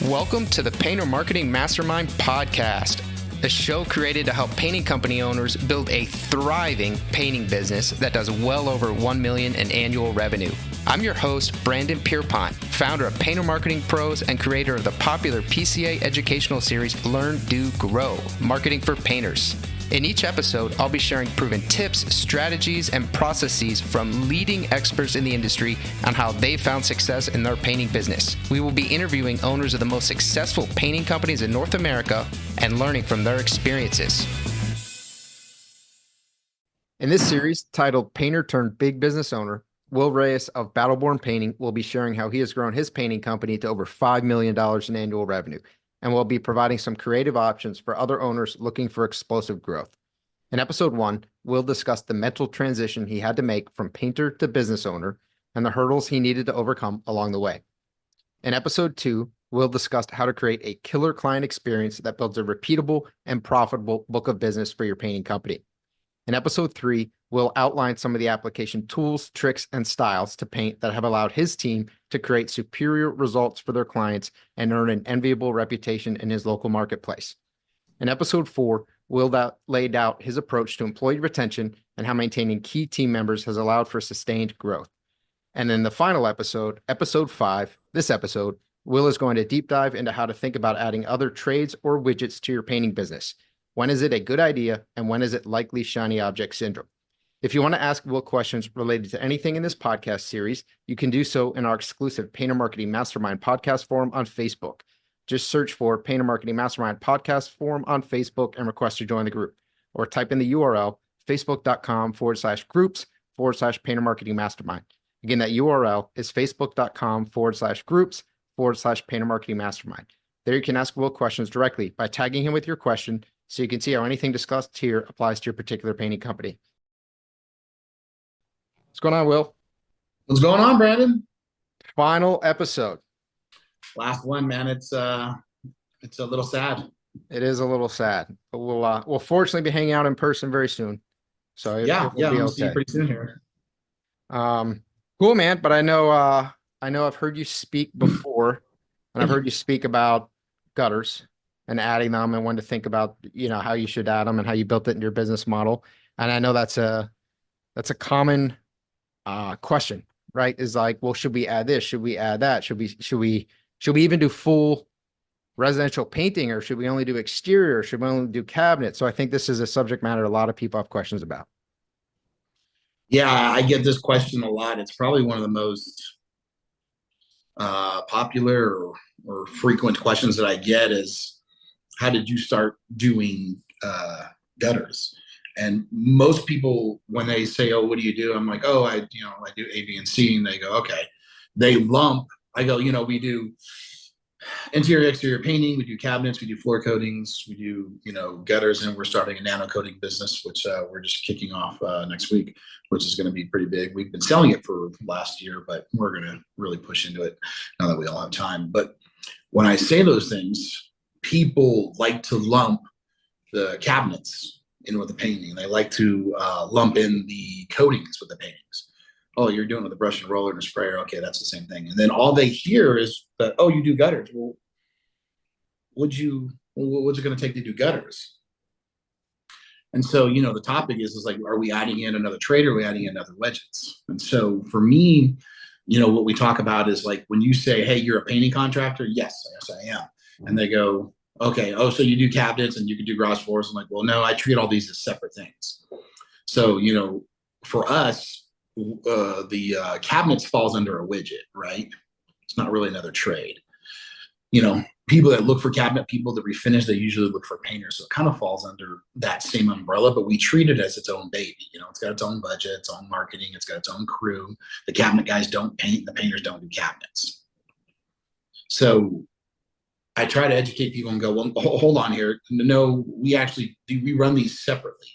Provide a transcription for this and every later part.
Welcome to the Painter Marketing Mastermind podcast, a show created to help painting company owners build a thriving painting business that does well over $1 million in annual revenue. I'm your host, Brandon Pierpont, founder of Painter Marketing Pros and creator of the popular PCA educational series, Learn, Do, Grow, Marketing for Painters. In each episode, I'll be sharing proven tips, strategies, and processes from leading experts in the industry on how they found success in their painting business. We will be interviewing owners of the most successful painting companies in North America and learning from their experiences. In this series, titled Painter Turned Big Business Owner, Will Reyes of Battleborn Painting will be sharing how he has grown his painting company to over $5 million in annual revenue, and will be providing some creative options for other owners looking for explosive growth. In episode 1, we'll discuss the mental transition he had to make from painter to business owner and the hurdles he needed to overcome along the way. In episode 2, we'll discuss how to create a killer client experience that builds a repeatable and profitable book of business for your painting company. In episode 3, we'll outline some of the application tools, tricks, and styles to paint that have allowed his team to create superior results for their clients and earn an enviable reputation in his local marketplace. In episode 4, Will laid out his approach to employee retention and how maintaining key team members has allowed for sustained growth. And in the final episode, episode 5, this episode, Will is going to deep dive into how to think about adding other trades or widgets to your painting business. When is it a good idea, and when is it likely shiny object syndrome? If you want to ask Will questions related to anything in this podcast series, you can do so in our exclusive Painter Marketing Mastermind podcast forum on Facebook. Just search for Painter Marketing Mastermind podcast forum on Facebook and request to join the group, or type in the URL facebook.com/groups/Painter Marketing Mastermind. Again, that URL is facebook.com/groups/Painter Marketing Mastermind. There you can ask Will questions directly by tagging him with your question, so you can see how anything discussed here applies to your particular painting company. What's going on, Will? What's going on, Brandon? Final episode. Last one, man. It's a little sad. It is a little sad, but we'll fortunately be hanging out in person very soon. So we'll see you pretty soon here. Cool, man. But I know I've heard you speak before, and I've heard you speak about gutters and adding them, and when to think about how you should add them and how you built it in your business model. And I know that's a common question, right? Is like, well, should we add this? Should we add that? Should we even do full residential painting, or should we only do exterior? Should we only do cabinets? So I think this is a subject matter a lot of people have questions about. Yeah, I get this question a lot. It's probably one of the most popular or frequent questions that I get is, how did you start doing gutters? And most people, when they say, "Oh, what do you do?" I'm like, "Oh, I do A, B, and C." And they go, "Okay." They lump. I go, we do interior, exterior painting. We do cabinets. We do floor coatings. We do, gutters. And we're starting a nano coating business, which we're just kicking off next week, which is going to be pretty big. We've been selling it for last year, but we're going to really push into it now that we all have time. But when I say those things, people like to lump the cabinets in with the painting. They like to lump in the coatings with the paintings. Oh, you're doing it with a brush and roller and a sprayer. Okay, that's the same thing. And then all they hear is that, oh, you do gutters. Well, what's it going to take to do gutters? And so, the topic is like, are we adding in another trade, or are we adding in other widgets? And so for me, what we talk about is like, when you say, "Hey, you're a painting contractor," yes, I am. And they go, "Okay, oh, so you do cabinets and you can do garage floors." I'm like, "Well, no, I treat all these as separate things." So, for us, the cabinets falls under a widget, right? It's not really another trade. People that look for cabinet people that refinish, they usually look for painters. So it kind of falls under that same umbrella, but we treat it as its own baby. It's got its own budget, its own marketing, it's got its own crew. The cabinet guys don't paint, the painters don't do cabinets. So I try to educate people and go, well, hold on here. No, we run these separately,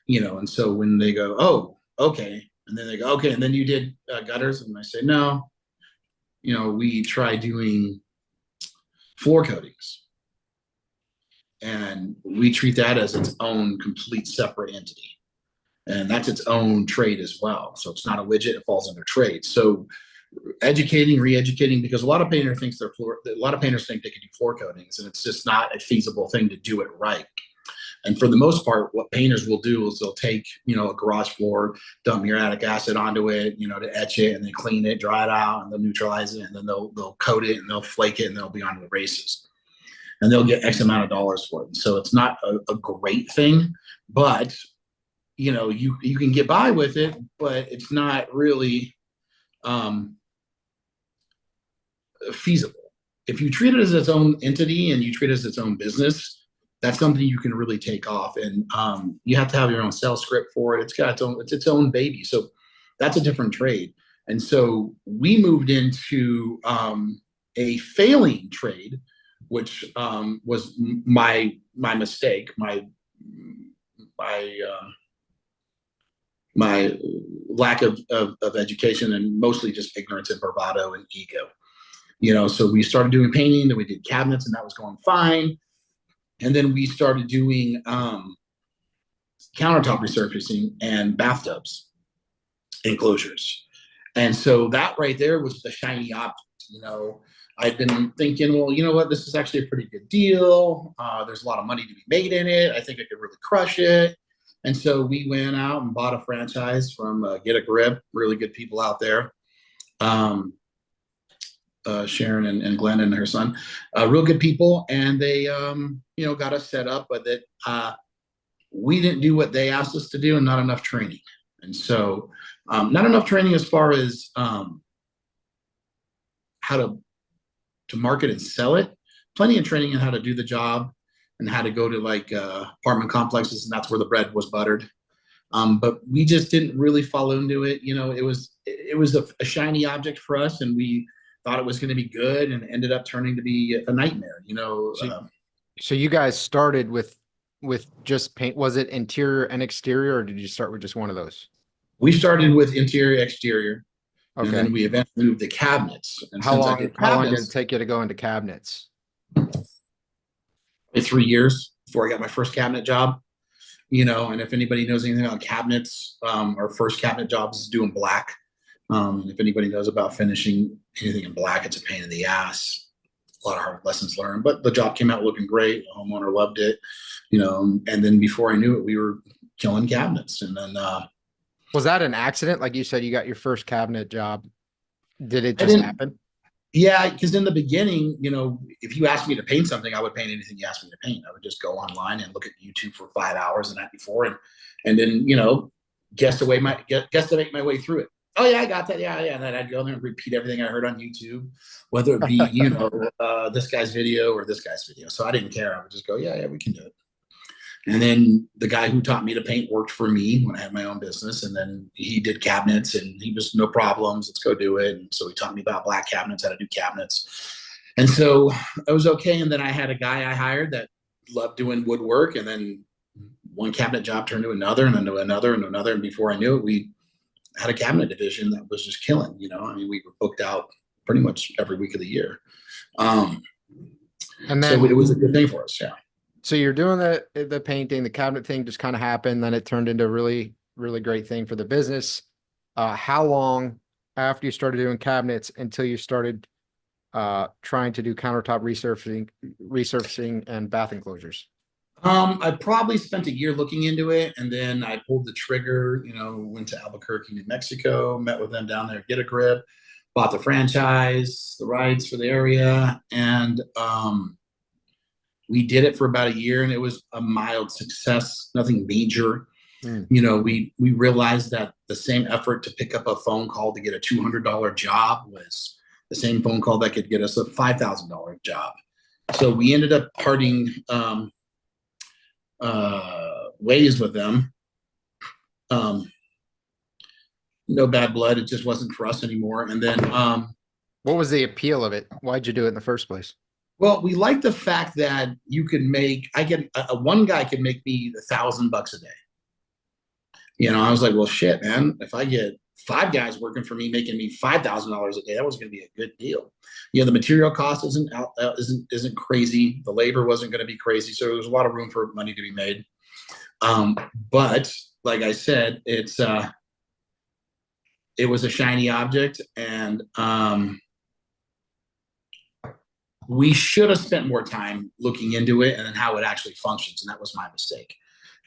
and so when they go, "Oh, okay." And then they go, "Okay." And then you did gutters. And I say, "No, we try doing floor coatings, and we treat that as its own complete separate entity. And that's its own trade as well. So it's not a widget, it falls under trade." So educating, re-educating, because a lot of painters think they can do floor coatings, and it's just not a feasible thing to do it right. And for the most part, what painters will do is they'll take, a garage floor, dump muriatic acid onto it, to etch it, and then clean it, dry it out, and they'll neutralize it, and then they'll coat it, and they'll flake it, and they'll be on to the races. And they'll get X amount of dollars for it. So it's not a great thing, but you can get by with it, but it's not really feasible. If you treat it as its own entity and you treat it as its own business, that's something you can really take off. And you have to have your own sales script for it. It's its own baby. So that's a different trade. And so we moved into a failing trade, which was my mistake, my lack of education, and mostly just ignorance and bravado and ego. So we started doing painting, then we did cabinets, and that was going fine. And then we started doing countertop resurfacing and bathtubs enclosures. And so that right there was the shiny object. I'd been thinking, well, you know what, this is actually a pretty good deal. There's a lot of money to be made in it. I think I could really crush it. And so we went out and bought a franchise from Get a Grip, really good people out there. Sharon and Glenn and her son, real good people. And they, got us set up, but that we didn't do what they asked us to do, and not enough training. And so not enough training as far as how to market and sell it. Plenty of training in how to do the job and how to go to apartment complexes, and that's where the bread was buttered. But we just didn't really fall into it. It was a shiny object for us, and we thought it was going to be good, and ended up turning to be a nightmare. So you guys started with just paint. Was it interior and exterior, or did you start with just one of those? We started with interior, exterior. Okay. And then we eventually moved to cabinets. And how long did it take you to go into cabinets? 3 years before I got my first cabinet job. And if anybody knows anything about cabinets, our first cabinet job is doing black. If anybody knows about finishing anything in black, it's a pain in the ass. A lot of hard lessons learned, but the job came out looking great. The homeowner loved it, and then before I knew it, we were killing cabinets. And then was that an accident? Like you said, you got your first cabinet job. Did it just happen? Yeah, because in the beginning, if you asked me to paint something, I would paint anything you asked me to paint. I would just go online and look at YouTube for 5 hours the night before, and then guesstimate my way through it. Oh yeah, I got that. Yeah. And then I'd go there and repeat everything I heard on YouTube, whether it be this guy's video or this guy's video. So I didn't care. I would just go, yeah, we can do it. And then the guy who taught me to paint worked for me when I had my own business. And then he did cabinets, and he was no problems. Let's go do it. And so he taught me about black cabinets, how to do cabinets. And so I was okay. And then I had a guy I hired that loved doing woodwork. And then one cabinet job turned to another, and then to another and another. And before I knew it, we had a cabinet division that was just killing. We were booked out pretty much every week of the year. And then, so it was a good thing for us. Yeah. So you're doing the painting, the cabinet thing just kind of happened. Then it turned into a really, really great thing for the business. How long after you started doing cabinets until you started trying to do countertop resurfacing and bath enclosures? I probably spent a year looking into it, and then I pulled the trigger, went to Albuquerque, New Mexico, met with them down there, Get a Grip, bought the franchise, the rights for the area. And we did it for about a year, and it was a mild success, nothing major. We realized that the same effort to pick up a phone call to get a $200 job was the same phone call that could get us a $5,000 job. So we ended up parting ways with them. No bad blood. It just wasn't for us anymore. And then what was the appeal of it? Why'd you do it in the first place? Well, we like the fact that you can make, one guy could make me $1,000 a day. I was like, well, shit, man, if I get 5 guys working for me, making me $5,000 a day, that was going to be a good deal. The material cost isn't crazy. The labor wasn't going to be crazy. So there was a lot of room for money to be made. But like I said, it's, it was a shiny object, and we should have spent more time looking into it and then how it actually functions. And that was my mistake.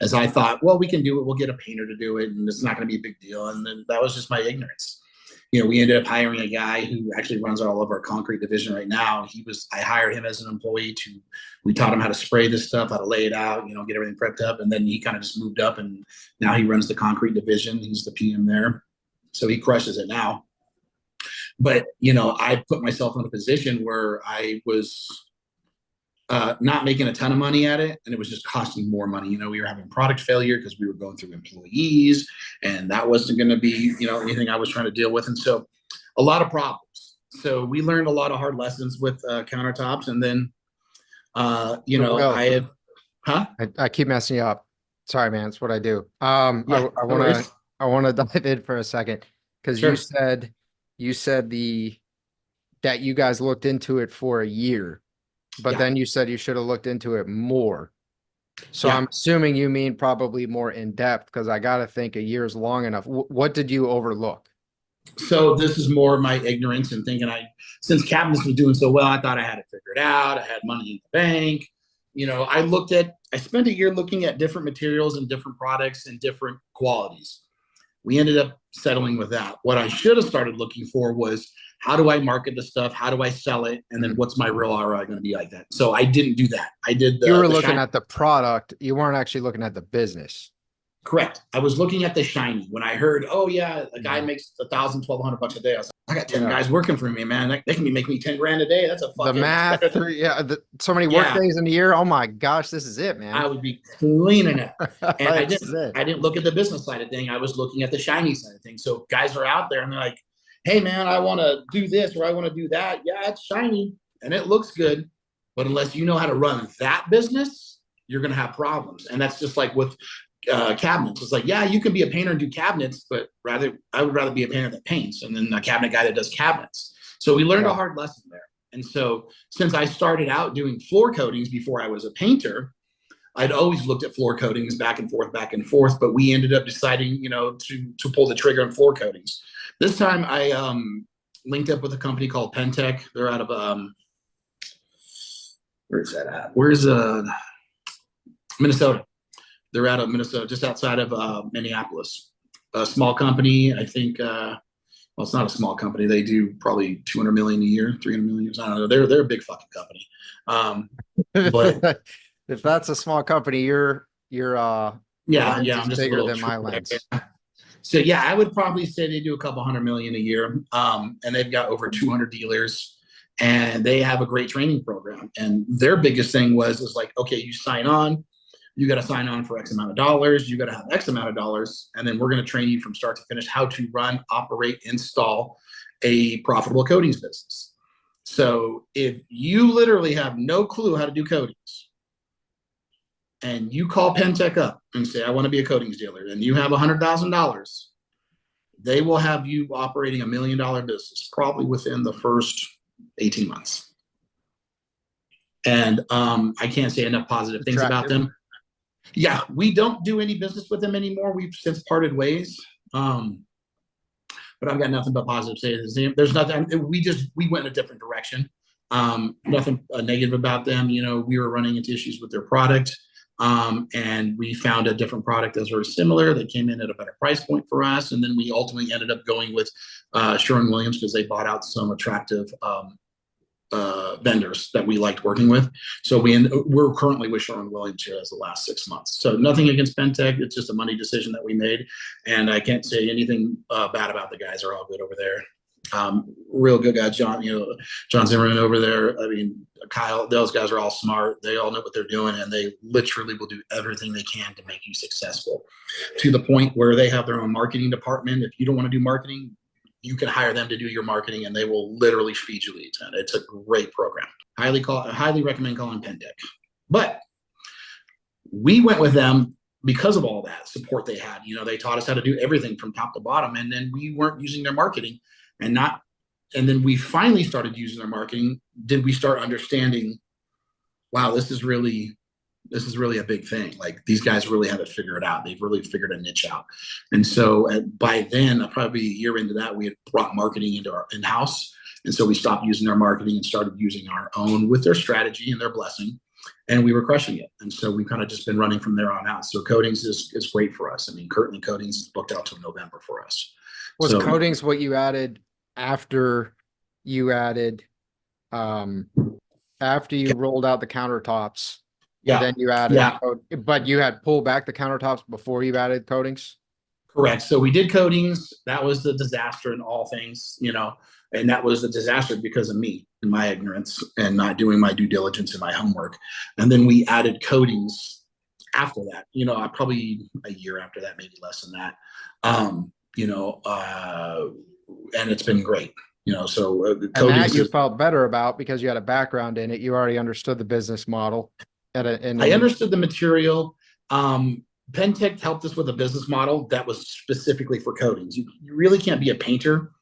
As I thought, well, we can do it. We'll get a painter to do it, and it's not going to be a big deal. And then that was just my ignorance. We ended up hiring a guy who actually runs all of our concrete division right now. I hired him as an employee we taught him how to spray this stuff, how to lay it out, get everything prepped up. And then he kind of just moved up, and now he runs the concrete division. He's the PM there. So he crushes it now. But, I put myself in a position where I was not making a ton of money at it, and it was just costing more money. We were having product failure because we were going through employees, and that wasn't going to be, anything I was trying to deal with. And so a lot of problems. So we learned a lot of hard lessons with countertops. And then, I keep messing you up. Sorry, man. It's what I do. Yeah, I want to dive in for a second, because Sure. you said that you guys looked into it for a year, but then you said you should have looked into it more. So I'm assuming you mean probably more in depth, because I got to think a year is long enough. What did you overlook? So this is more my ignorance and thinking since cabinets was doing so well, I thought I had it figured out. I had money in the bank. I spent a year looking at different materials and different products and different qualities. We ended up settling with that. What I should have started looking for was, how do I market the stuff? How do I sell it? And then what's my real ROI going to be like that? So I didn't do that. I did You were looking at the product. You weren't actually looking at the business. Correct. I was looking at the shiny. When I heard, oh yeah, a guy makes $1,000, $1,200 a day, I was like, I got 10 guys working for me, man. They can be making me 10 grand a day. That's a fucking the math. So many work days in a year. Oh my gosh, this is it, man. I would be cleaning it. And I didn't look at the business side of thing. I was looking at the shiny side of things. So guys are out there and they're like, hey man, I want to do this or I want to do that. Yeah, it's shiny and it looks good. But unless you know how to run that business, you're going to have problems. And that's just like with cabinets. It's like, yeah, you can be a painter and do cabinets, but I would rather be a painter that paints and then a cabinet guy that does cabinets. So we learned a hard lesson there. And so since I started out doing floor coatings before I was a painter, I'd always looked at floor coatings back and forth, but we ended up deciding, to pull the trigger on floor coatings. This time I linked up with a company called Pentec. They're out of where's that at? Where's Minnesota? They're out of Minnesota, just outside of Minneapolis. A small company, I think. Well, it's not a small company. They do probably 200 million a year, 300 million. I don't know. They're a big fucking company. But if that's a small company, you're I'm just bigger than my lens. So yeah, I would probably say they do a couple $100 million a year, and they've got over 200 dealers, and they have a great training program. And their biggest thing was like, okay, you sign on. You got to sign on for X amount of dollars. You got to have X amount of dollars. And then we're going to train you from start to finish how to run, operate, install a profitable coatings business. So if you literally have no clue how to do coatings and you call Pentec up and say, I want to be a coatings dealer, and you have $100,000, they will have you operating $1 million business probably within the first 18 months. And I can't say enough positive things about them. Yeah, we don't do any business with them anymore. We've since parted ways. But I've got nothing but positive to say. There's nothing. We went in a different direction. Nothing negative about them. We were running into issues with their product, and we found a different product that's very similar that came in at a better price point for us. And then we ultimately ended up going with Sherwin-Williams because they bought out some attractive vendors that we liked working with. So we're currently with Sherwin-Williams here as the last 6 months. So nothing against Pentec. It's just a money decision that we made. And I can't say anything bad about the guys. They're all good over there. Real good guy, John Zimmerman over there. I mean, Kyle, those guys are all smart. They all know what they're doing, and they literally will do everything they can to make you successful, to the point where they have their own marketing department. If you don't want to do marketing, you can hire them to do your marketing, and they will literally feed you leads. And it's a great program. Highly recommend calling Pentec. But we went with them because of all that support they had. They taught us how to do everything from top to bottom, and then we weren't using their marketing, and then we finally started using their marketing. Did we start understanding, wow, this is really this is really a big thing. Like these guys really have it figured out. They've really figured a niche out. And so by then, probably a year into that, we had brought marketing into our in-house. And so we stopped using their marketing and started using our own with their strategy and their blessing. And we were crushing it. And so we've kind of just been running from there on out. So coatings is great for us. I mean, currently coatings is booked out till November for us. Was So coatings what you added after you added, after you rolled out the countertops? yeah, Then you added, yeah, but you had pulled back the countertops before you added coatings? correct. So we did coatings. That was the disaster in all things, and that was a disaster because of me and my ignorance and not doing my due diligence and my homework. And then we added coatings after that, probably a year after that, maybe less than that. And it's been great, so And coatings that you felt better about because you had a background in it. You already understood the business model. I understood the material. Pentec helped us with a business model that was specifically for coatings. You really can't be a painter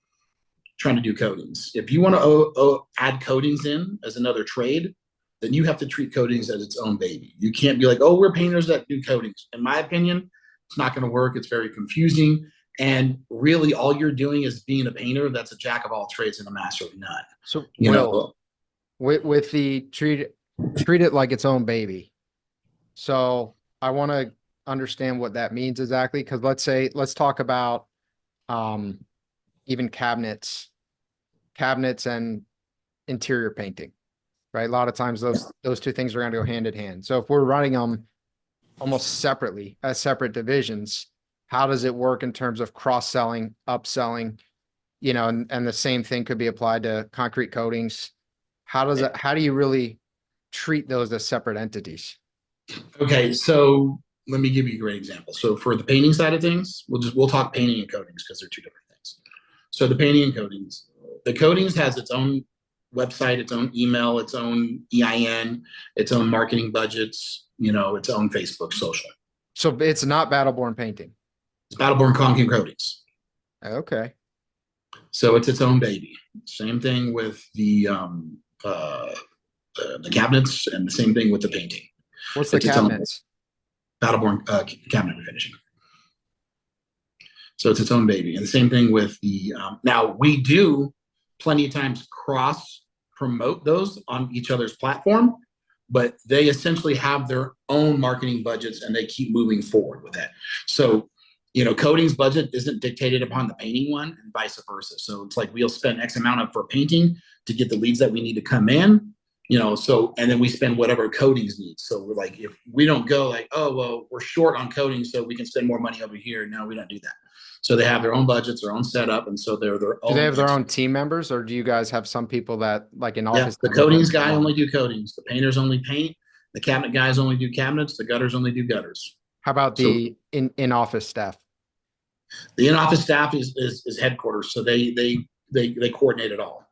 trying to do coatings. If you want to add coatings in as another trade, then you have to treat coatings as its own baby. You can't be like, oh, we're painters that do coatings. In my opinion, it's not going to work. It's very confusing. And really all you're doing is being a painter that's a jack of all trades and a master of none. So You know, with the treat it like its own baby. So I want to understand what that means exactly. Cause let's talk about, even cabinets and interior painting, right? A lot of times those two things are going to go hand in hand. So if we're running them almost separately as separate divisions, how does it work in terms of cross-selling, upselling, and the same thing could be applied to concrete coatings. How do you really treat those as separate entities? okay, so let me give you a great example. So for the painting side of things, we'll talk painting and coatings because they're two different things. So the painting and coatings, the coatings has its own website, its own email, its own EIN, its own marketing budgets, its own Facebook social. So it's not Battleborn painting. It's Battleborn Concrete Coatings. Okay. So it's its own baby. Same thing with the cabinets, and the same thing with the painting. What's the It's its own cabinets? Battleborn cabinet refinishing. So it's its own baby. And the same thing with the, now we do plenty of times cross promote those on each other's platform, but they essentially have their own marketing budgets and they keep moving forward with it. So, coatings budget isn't dictated upon the painting one and vice versa. So it's like we'll spend X amount for painting to get the leads that we need to come in, and then we spend whatever coatings needs. So we're like, if we don't go like, oh, well, we're short on coatings, so we can spend more money over here. No, we don't do that. So they have their own budgets, their own setup, and so they're their own. Do they have their own team members, or do you guys have some people that like in office? Yeah, the coatings guy only do coatings. The painters only paint. The cabinet guys only do cabinets. The gutters only do gutters. How about the in-office staff? The in-office staff is headquarters, so they coordinate it all.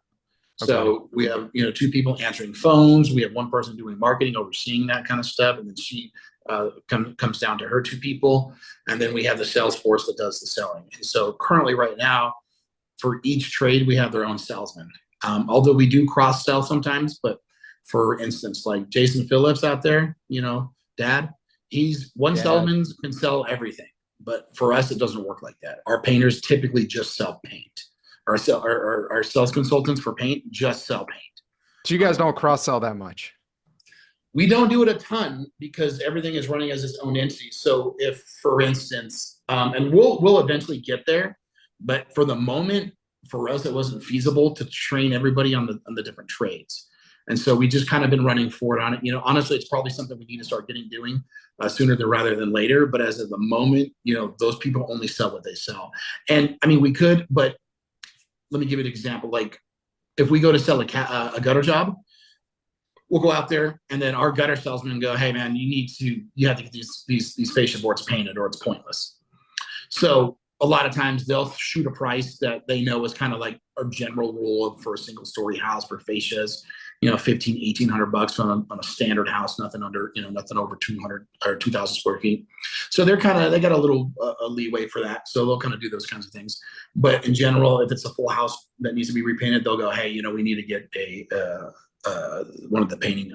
So we have two people answering phones. We have one person doing marketing, overseeing that kind of stuff, and then she comes down to her two people, and then we have the sales force that does the selling. And so currently, right now, for each trade, we have their own salesman. Although we do cross sell sometimes, but for instance, like Jason Phillips out there, Dad, he's one salesman can sell everything. But for us, it doesn't work like that. Our painters typically just sell paint. Our sales consultants for paint just sell paint. So you guys don't cross sell that much? We don't do it a ton because everything is running as its own entity. So if, for instance, and we'll eventually get there, but for the moment, for us, it wasn't feasible to train everybody on the different trades. And so we just kind of been running forward on it. Honestly, it's probably something we need to start doing sooner rather than later. But as of the moment, those people only sell what they sell. And I mean, we could, but let me give you an example. Like if we go to sell a gutter job, we'll go out there and then our gutter salesman go, hey man, you have to get these fascia boards painted or it's pointless. So a lot of times they'll shoot a price that they know is kind of like a general rule for a single story house for fascias, $1,500-$1,800 on a standard house, nothing under, nothing over 200 or 2,000 square feet. So they got a little leeway for that. So they'll kind of do those kinds of things. But in general, if it's a full house that needs to be repainted, they'll go, hey, we need to get one of the painting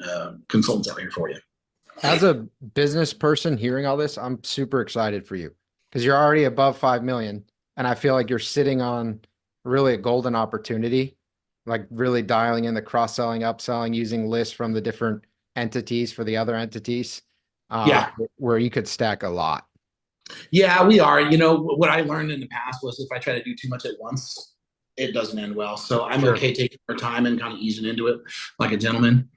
consultants out here for you. As a business person hearing all this, I'm super excited for you because you're already above 5 million. And I feel like you're sitting on really a golden opportunity, like really dialing in the cross-selling, upselling, using lists from the different entities for the other entities, Yeah. where you could stack a lot. Yeah, we are. You know, what I learned in the past was if I try to do too much at once, it doesn't end well. So I'm Sure. okay taking our time and kind of easing into it like a gentleman.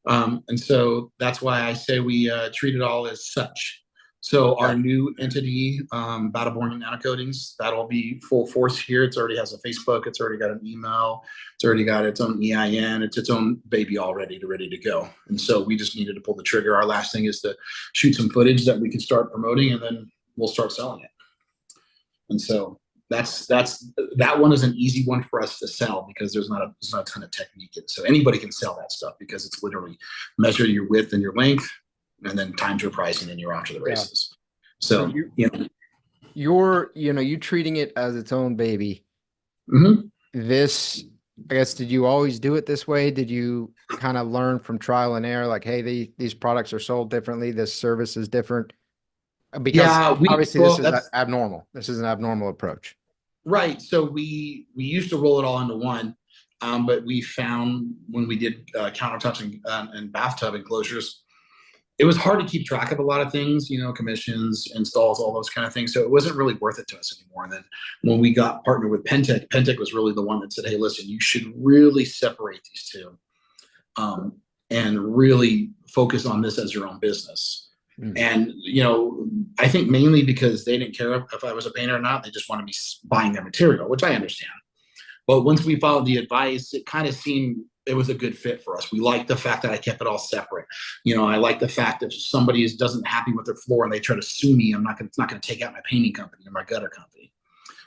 And so that's why I say we treat it all as such. So our Yeah. new entity, Battleborn and Nanocoatings, that'll be full force here. It's already has a Facebook. It's already got an email. It's already got its own EIN. It's its own baby all ready to go. And so we just needed to pull the trigger. Our last thing is to shoot some footage that we can start promoting, and then we'll start selling it. And so that one is an easy one for us to sell because there's not a ton of technique in it. So anybody can sell that stuff because it's literally measure your width and your length and then times your pricing and you're off to the Yeah. races. So So you know, you treating it as its own baby. mhm. This, I guess, did you always do it this way? Did you kind of learn from trial and error, like, hey, these products are sold differently, this service is different? Because Yeah, obviously this well, is that's abnormal. This is an abnormal approach. right. So we used to roll it all into one, but we found when we did countertops and bathtub enclosures, it was hard to keep track of a lot of things, you know, commissions, installs, all those kind of things. So it wasn't really worth it to us anymore. And then when we got partnered with Pentec, Pentec was really the one that said, hey, listen, you should really separate these two, and really focus on this as your own business. Mm. And, you know, I think mainly because they didn't care if I was a painter or not. They just wanted me buying their material, which I understand. But once we followed the advice, it kind of seemed it was a good fit for us. We liked the fact that I kept it all separate. You know, I like the fact that if somebody doesn't happy with their floor and they try to sue me, it's not going to take out my painting company or my gutter company,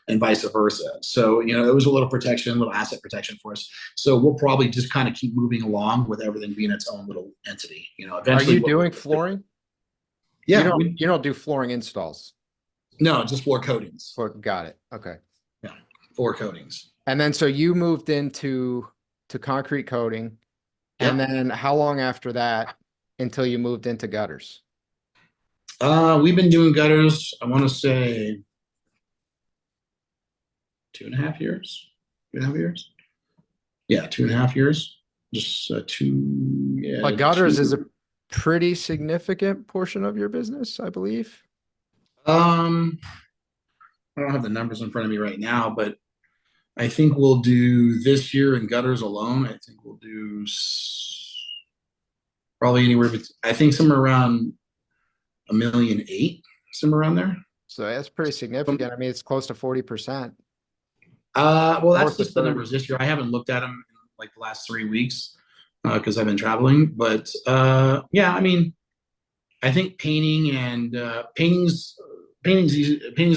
and vice versa. So, you know, it was a little protection, a little asset protection for us. So we'll probably just kind of keep moving along with everything being its own little entity. You know, Are eventually. you doing flooring? Yeah, You don't do flooring installs. no, just floor coatings. Got it. Okay. Yeah, floor coatings. And then so you moved into concrete coating. And Yep. then how long after that until you moved into gutters? We've been doing gutters, I want to say 2.5 years. 2.5 years. Yeah, 2.5 years. Just two. Yeah. But gutters is a pretty significant portion of your business, I believe. I don't have the numbers in front of me right now, but I think we'll do this year in gutters alone. I think we'll do probably anywhere, but I think somewhere around 1.8 million, somewhere around there. So that's pretty significant. I mean, it's close to 40%. Well, that's North of just the 30. numbers this year. I haven't looked at them in like the last 3 weeks because I've been traveling. But yeah, I mean, I think painting and painting's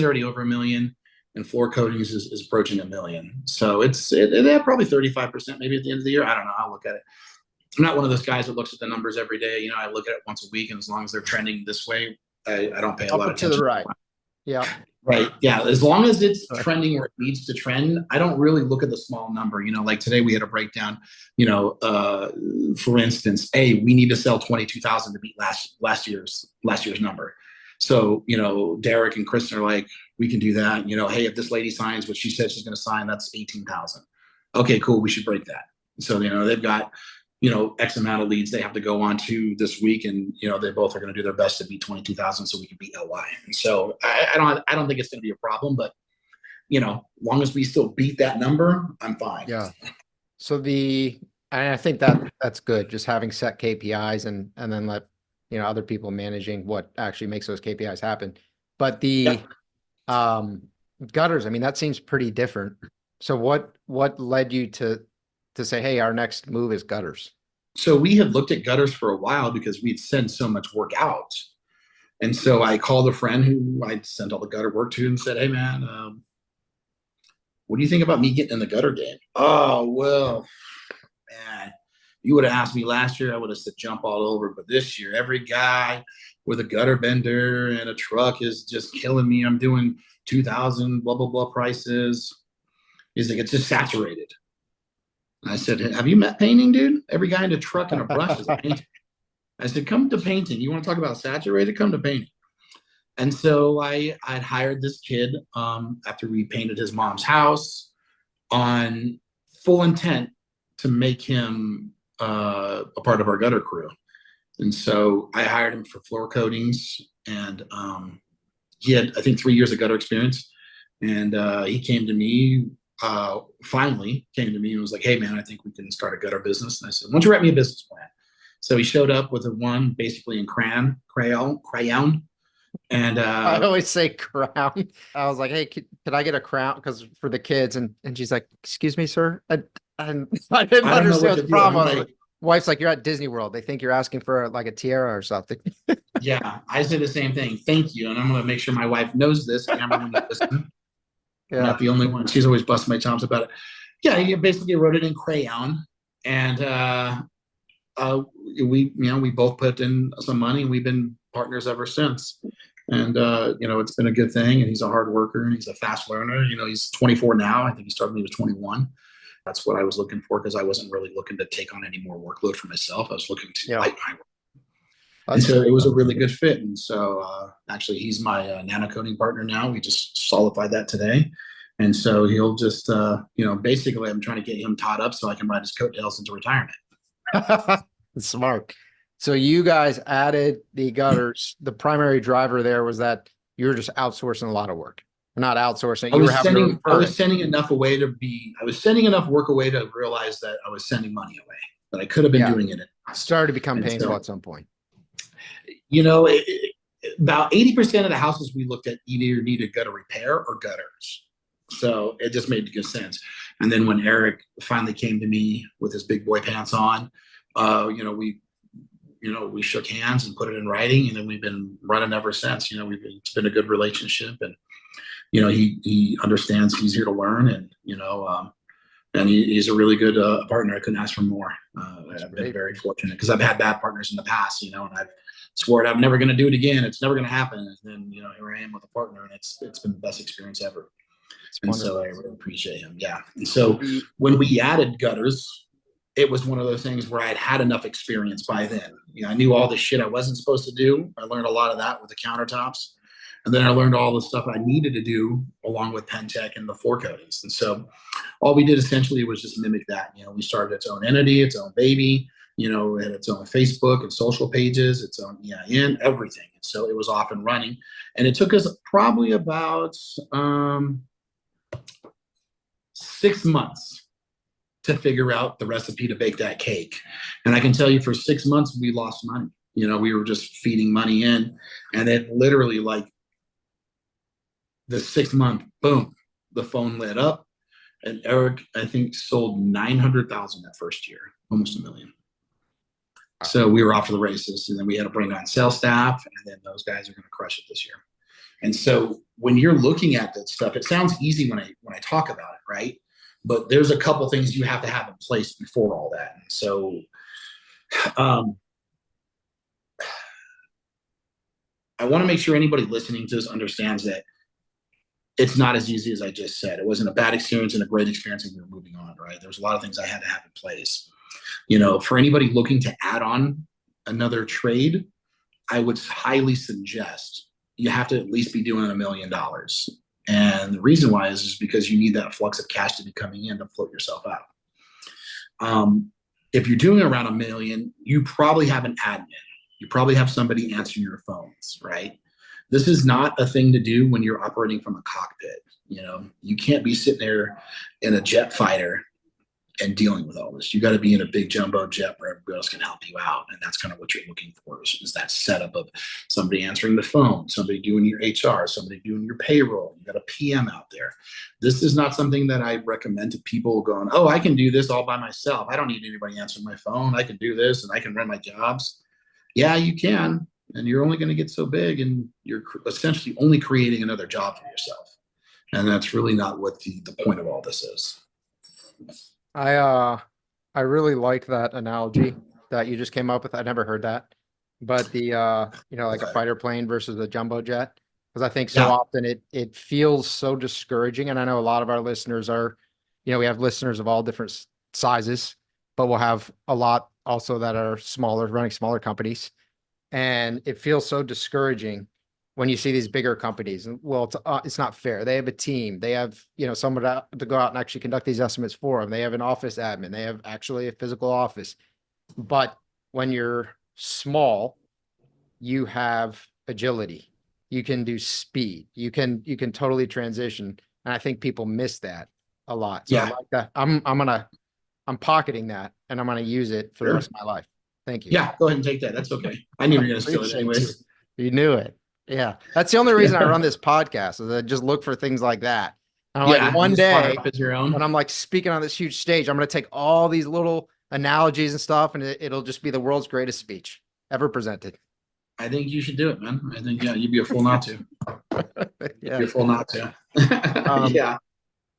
already over 1 million, and floor coatings is approaching 1 million. So they're probably 35% maybe at the end of the year. I don't know. I'll look at it. I'm not one of those guys that looks at the numbers every day. You know, I look at it once a week, and as long as they're trending this way, I don't pay a Up lot of and to attention. the right. Yeah. Right. Yeah. As long as it's trending where it needs to trend, I don't really look at the small number. You know, like today we had a breakdown, you know, for instance, we need to sell 22,000 to beat last year's number. So, you know, Derek and Kristen are like, we can do that. You know, hey, if this lady signs what she said she's going to sign, that's 18,000. Okay, cool. We should break that. So, you know, they've got, you know, X amount of leads they have to go on to this week. And, you know, they both are going to do their best to beat 22,000 so we can beat LY. And so I don't think it's going to be a problem, but, you know, as long as we still beat that number, I'm fine. Yeah. So and I think that's good. Just having set KPIs and then let, you know, other people managing what actually makes those KPIs happen. But the gutters, I mean, that seems pretty different. So what led you to say, hey, our next move is gutters? So we had looked at gutters for a while because we'd sent so much work out. And so I called a friend who I'd sent all the gutter work to and said, hey, man, what do you think about me getting in the gutter game? Oh, well, man, you would have asked me last year, I would have said jump all over. But this year, every guy with a gutter bender and a truck is just killing me. I'm doing 2,000, blah, blah, blah prices. He's like, it's just saturated. And I said, have you met painting, dude? Every guy in a truck and a brush is a painter. I said, come to painting. You want to talk about saturated? Come to painting. And so I'd hired this kid after we painted his mom's house on full intent to make him a part of our gutter crew. And so I hired him for floor coatings, and he had, I think, 3 years of gutter experience. And he came to me, finally came to me and was like, hey, man, I think we can start a gutter business. And I said, why don't you write me a business plan? So he showed up with a one basically in crayon. And I always say crown. I was like, hey, could I get a crown? Because for the kids, and she's like, excuse me, sir. I didn't I don't know what understand what to the do. I'm problem was. like, Wife's like, you're at Disney World. They think you're asking for like a tiara or something. yeah, I say the same thing. Thank you. And I'm going to make sure my wife knows this. Amber, when you listen, you're Yeah. not the only one. She's always busting my chops about it. Yeah, he basically wrote it in crayon. And we both put in some money, and we've been partners ever since. And it's been a good thing. And he's a hard worker, and he's a fast learner. He's 24 now. I think he started when he was 21. That's what I was looking for, because I wasn't really looking to take on any more workload for myself. I was looking to Yeah. light my work. And That's so it was a really good fit. And so actually, he's my nano coding partner now. We just solidified that today. And so he'll just, basically, I'm trying to get him taught up so I can ride his coattails into retirement. smart. So you guys added the gutters. The primary driver there was that you were just outsourcing a lot of work. Not outsourcing. You were having to I refer was it. sending enough work away to realize that I was sending money away, but I could have been Yeah. doing it. Started to become And painful so, at some point. about 80% of the houses we looked at either needed gutter repair or gutters. So it just made good sense. And then when Eric finally came to me with his big boy pants on, we shook hands and put it in writing, and then we've been running ever since. It's been a good relationship, and he understands he's here to learn, and he's a really good partner. I couldn't ask for more. I've been very fortunate, because I've had bad partners in the past, and I've swore I'm never going to do it again. It's never going to happen. And then, here I am with a partner, and it's been the best experience ever. And so I really appreciate him. Yeah. And so when we added gutters, it was one of those things where I had enough experience by then. I knew all the shit I wasn't supposed to do. I learned a lot of that with the countertops. And then I learned all the stuff I needed to do along with Pentech and the floor coatings. And so all we did essentially was just mimic that. We started its own entity, its own baby, it had its own Facebook and social pages, its own EIN, everything. And so it was off and running. And it took us probably about 6 months to figure out the recipe to bake that cake. And I can tell you, for 6 months, we lost money. We were just feeding money in. And then literally, like, the 6th month, boom, the phone lit up. And Eric, I think, sold 900,000 that first year, almost $1 million. So we were off to the races, and then we had to bring on sales staff, and then those guys are going to crush it this year. And so when you're looking at that stuff, it sounds easy when I talk about it, right? But there's a couple things you have to have in place before all that. And so I want to make sure anybody listening to this understands that it's not as easy as I just said. It wasn't a bad experience and a great experience, and we were moving on, right? There's a lot of things I had to have in place. For anybody looking to add on another trade, I would highly suggest you have to at least be doing $1 million. And the reason why is because you need that flux of cash to be coming in to float yourself out. If you're doing around $1 million, you probably have an admin. You probably have somebody answering your phones, right? This is not a thing to do when you're operating from a cockpit. You can't be sitting there in a jet fighter and dealing with all this. You got to be in a big jumbo jet where everybody else can help you out. And that's kind of what you're looking for, is that setup of somebody answering the phone, somebody doing your HR, somebody doing your payroll. You got a PM out there. This is not something that I recommend to people going, oh, I can do this all by myself. I don't need anybody answering my phone. I can do this and I can run my jobs. Yeah, you can. And you're only going to get so big, and you're essentially only creating another job for yourself. And that's really not what the point of all this is. I really like that analogy that you just came up with. I never heard that. But the like a fighter plane versus a jumbo jet. Because I think so often it feels so discouraging. And I know a lot of our listeners are, we have listeners of all different sizes, but we'll have a lot also that are smaller, running smaller companies. And it feels so discouraging when you see these bigger companies. And well, it's not fair. They have a team. They have, someone to go out and actually conduct these estimates for them. They have an office admin. They have actually a physical office. But when you're small, you have agility. You can do speed. You can totally transition. And I think people miss that a lot. So I Yeah, like that. I'm pocketing that and I'm gonna use it for the sure. rest of my life. Thank you. Yeah, go ahead and take that. That's okay. I knew you were going to steal it Appreciate you. anyways. You knew it. Yeah. That's the only reason I Yeah, run this podcast is I just look for things like that. And I'm like, yeah, one as far day up as your when own. I'm like speaking on this huge stage, I'm going to take all these little analogies and stuff, and it'll just be the world's greatest speech ever presented. I think you should do it, man. I think, yeah, you'd be a fool not to. You'd Yeah. be a fool not to. Um, Yeah.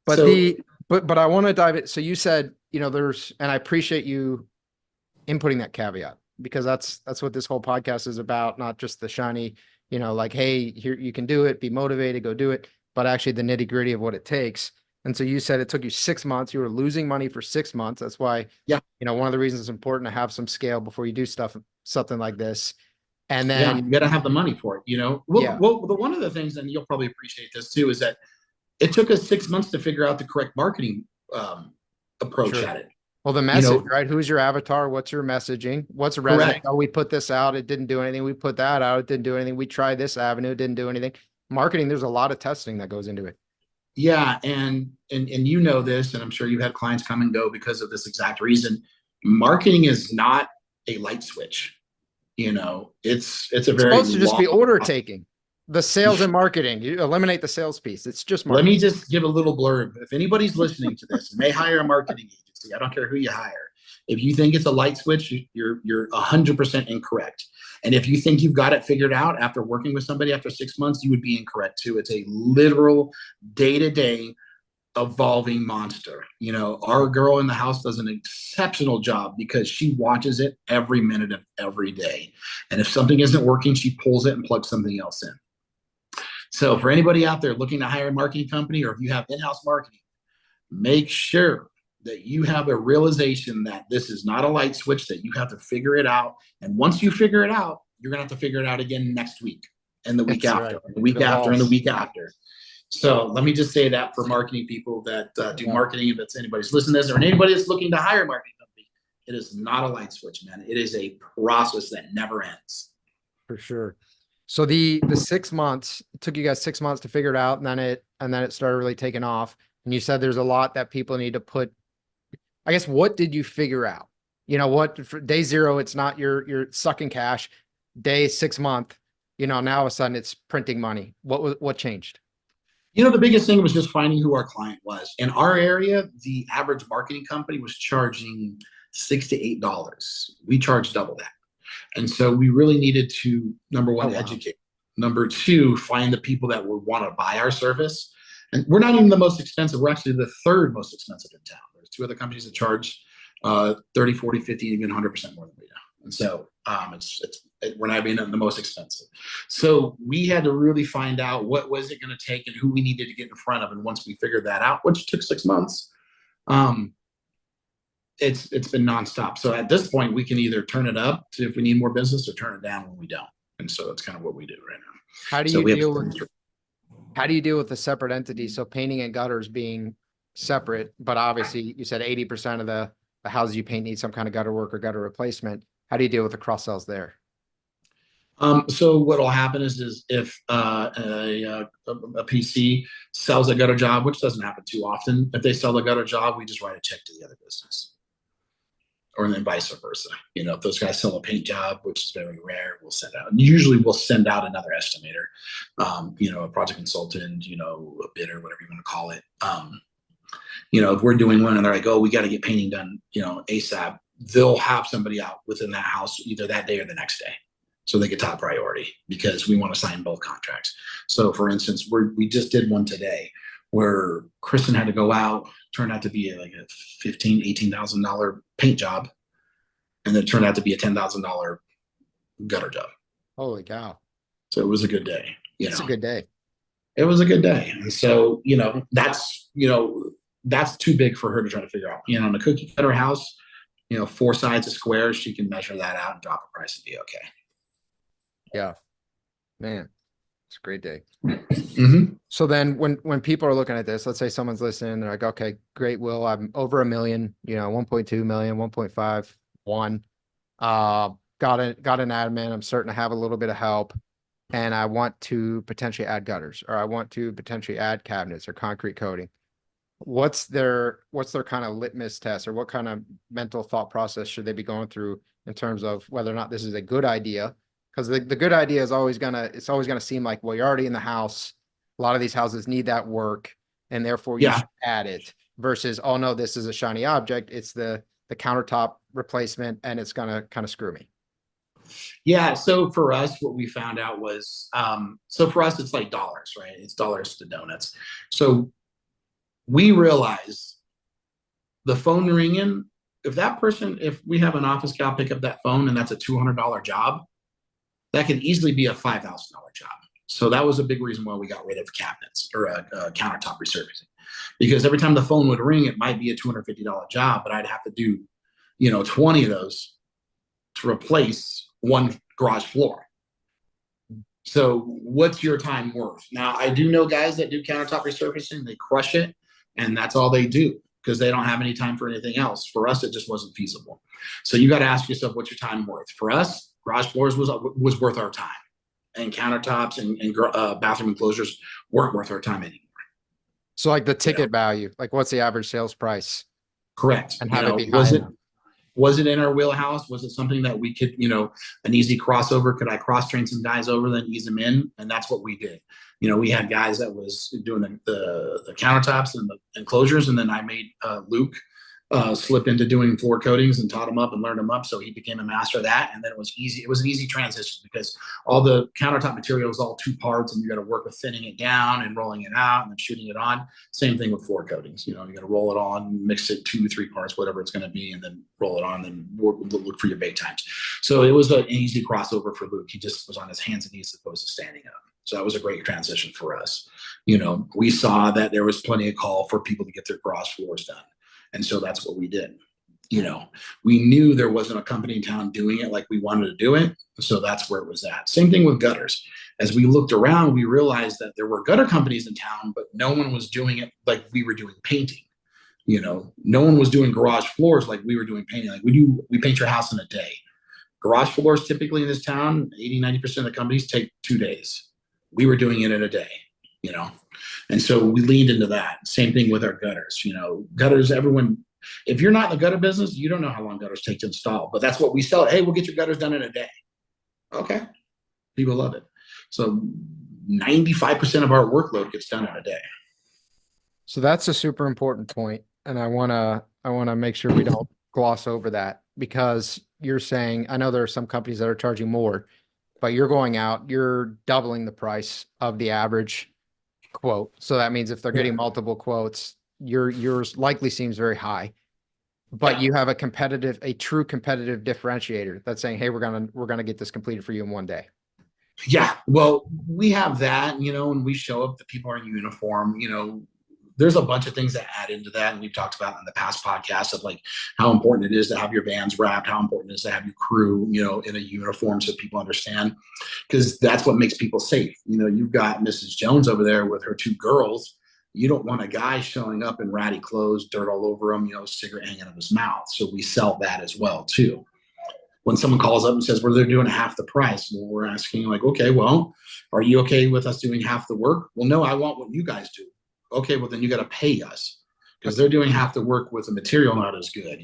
but So, the, but I want to dive it. So you said, and I appreciate you inputting that caveat because that's what this whole podcast is about, not just the shiny, like, hey, here you can do it, be motivated, go do it, but actually the nitty-gritty of what it takes. And so you said it took you 6 months, you were losing money for 6 months. That's why, yeah, one of the reasons it's important to have some scale before you do something like this. And yeah, you then, got to have the money for it, yeah, Well, the one of the things, and you'll probably appreciate this too, is that it took us 6 months to figure out the correct marketing approach sure. at it. Well, the You message, know, right? Who's your avatar? What's your messaging? What's resonant? correct. Oh, we put this out. It didn't do anything. We put that out. It didn't do anything. We tried this avenue. It didn't do anything. Marketing, there's a lot of testing that goes into it. Yeah, and you know this, and I'm sure you've had clients come and go because of this exact reason. Marketing is not a light switch. It's a It's very supposed to just long be order process. taking. The sales and marketing, you eliminate the sales piece. It's just Let me marketing. just give a little blurb. If anybody's listening to this and they hire a marketing agency, I don't care who you hire. If you think it's a light switch, you're 100% incorrect. And if you think you've got it figured out after working with somebody after 6 months, you would be incorrect too. It's a literal day-to-day evolving monster. Our girl in the house does an exceptional job because she watches it every minute of every day. And if something isn't working, she pulls it and plugs something else in. So for anybody out there looking to hire a marketing company, or if you have in-house marketing, make sure that you have a realization that this is not a light switch, that you have to figure it out. And once you figure it out, you're going to have to figure it out again next week and the week That's after, right. and the It week after, and the evolves. week after. So let me just say that for marketing people that do Yeah, marketing, if it's anybody's listening to this or anybody that's looking to hire a marketing company, it is not a light switch, man. It is a process that never ends. for sure. So the 6 months, it took you guys 6 months to figure it out, and then it started really taking off. And you said there's a lot that people need to put. I guess what did you figure out? What for day zero, it's not you're sucking cash. Day 6 month, now all of a sudden it's printing money. What changed? The biggest thing was just finding who our client was. In our area, the average marketing company was charging $6 to $8. We charged double that. And so we really needed to, number Oh one, wow. educate. Number two, find the people that would want to buy our service. And we're not even the most expensive. We're actually the third most expensive in town. There's two other companies that charge 30, 40, 50, even 100% more than we do. And so we're not being the most expensive. So we had to really find out what was it going to take and who we needed to get in front of. And once we figured that out, which took 6 months, um, it's been nonstop. So at this point, we can either turn it up to if we need more business or turn it down when we don't. And so that's kind of what we do right now. How do So you we have deal with how do you deal with the separate entities? So painting and gutters being separate, but obviously you said 80% of the houses you paint need some kind of gutter work or gutter replacement. How do you deal with the cross sells there? so what will happen is if a PC sells a gutter job, which doesn't happen too often, if they sell a gutter job, we just write a check to the other business. Or then vice versa. If those guys sell a paint job, which is very rare, usually we'll send out another estimator, a project consultant, a bidder, whatever you want to call it. If we're doing one and they're like, oh, we got to get painting done, ASAP, they'll have somebody out within that house either that day or the next day. So they get top priority because we want to sign both contracts. So for instance, we just did one today where Kristen had to go out, turned out to be like a $15,000, $18,000 paint job. And then it turned out to be a $10,000 gutter job. Holy cow. So it was a good day. It's a good day. It was a good day. And so, that's too big for her to try to figure out. In a cookie cutter house, 4 sides of squares, she can measure that out and drop a price and be okay. Yeah, man, it's a great day. Mm-hmm. So then when people are looking at this, let's say someone's listening, they're like, okay, great, Will, I'm over 1 million, 1.2 million, 1.5, 1. Got an admin. I'm starting to have a little bit of help, and I want to potentially add gutters, or I want to potentially add cabinets or concrete coating. What's their kind of litmus test, or what kind of mental thought process should they be going through in terms of whether or not this is a good idea? Because the good idea is always gonna seem like, well, you're already in the house. A lot of these houses need that work, and therefore you Yeah. should add it. Versus, oh no, this is a shiny object. It's the countertop replacement, and it's gonna kind of screw me. Yeah. So for us, what we found out was, so for us, it's like dollars, right? It's dollars to donuts. So we realize the phone ringing, if we have an office gal pick up that phone and that's a $200 job, that could easily be a $5,000 job. So that was a big reason why we got rid of cabinets or a countertop resurfacing, because every time the phone would ring, it might be a $250 job, but I'd have to do, 20 of those to replace one garage floor. So what's your time worth? Now, I do know guys that do countertop resurfacing, they crush it, and that's all they do because they don't have any time for anything else. For us, it just wasn't feasible. So you got to ask yourself, what's your time worth? For us, garage floors was worth our time, and countertops and bathroom enclosures weren't worth our time anymore. So like the ticket value, like what's the average sales price? Correct. And have it be high enough. Was it in our wheelhouse? Was it something that we could, an easy crossover? Could I cross train some guys over, then ease them in? And that's what we did. We had guys that was doing the countertops and the enclosures, and then I made Luke slip into doing floor coatings and taught him up and learned him up. So he became a master of that. And then it was easy. It was an easy transition because all the countertop material is all 2 parts, and you got to work with thinning it down and rolling it out and then shooting it on. Same thing with floor coatings. You got to roll it on, mix it 2, 3 parts, whatever it's going to be, and then roll it on, and then look for your bake times. So it was an easy crossover for Luke. He just was on his hands and knees as opposed to standing up. So that was a great transition for us. We saw that there was plenty of call for people to get their garage floors done. And so that's what we did. We knew there wasn't a company in town doing it like we wanted to do it. So that's where it was at. Same thing with gutters. As we looked around, we realized that there were gutter companies in town, but no one was doing it like we were doing painting. No one was doing garage floors like we were doing painting. Like we paint your house in a day. Garage floors typically in this town, 80-90% of the companies take 2 days. We were doing it in a day, And so we leaned into that. Same thing with our gutters. Gutters, if you're not in the gutter business, you don't know how long gutters take to install. But that's what we sell. Hey, we'll get your gutters done in a day. Okay. People love it. So 95% of our workload gets done in a day. So that's a super important point, and I wanna make sure we don't gloss over that, because you're saying, I know there are some companies that are charging more, but you're going out, you're doubling the price of the average quote. So that means if they're getting multiple quotes, yours likely seems very high. But you have a true competitive differentiator that's saying, hey, we're gonna get this completed for you in 1 day. Yeah, well, we have that, when we show up, the people are in uniform, there's a bunch of things that add into that. And we've talked about in the past podcasts of like how important it is to have your vans wrapped, how important it is to have your crew, in a uniform so people understand, because that's what makes people safe. You've got Mrs. Jones over there with her 2 girls. You don't want a guy showing up in ratty clothes, dirt all over him, cigarette hanging out of his mouth. So we sell that as well too. When someone calls up and says, well, they're doing half the price. Well, we're asking like, okay, well, are you okay with us doing half the work? Well, no, I want what you guys do. Okay, well, then you got to pay us because they're doing half the work with a material not as good.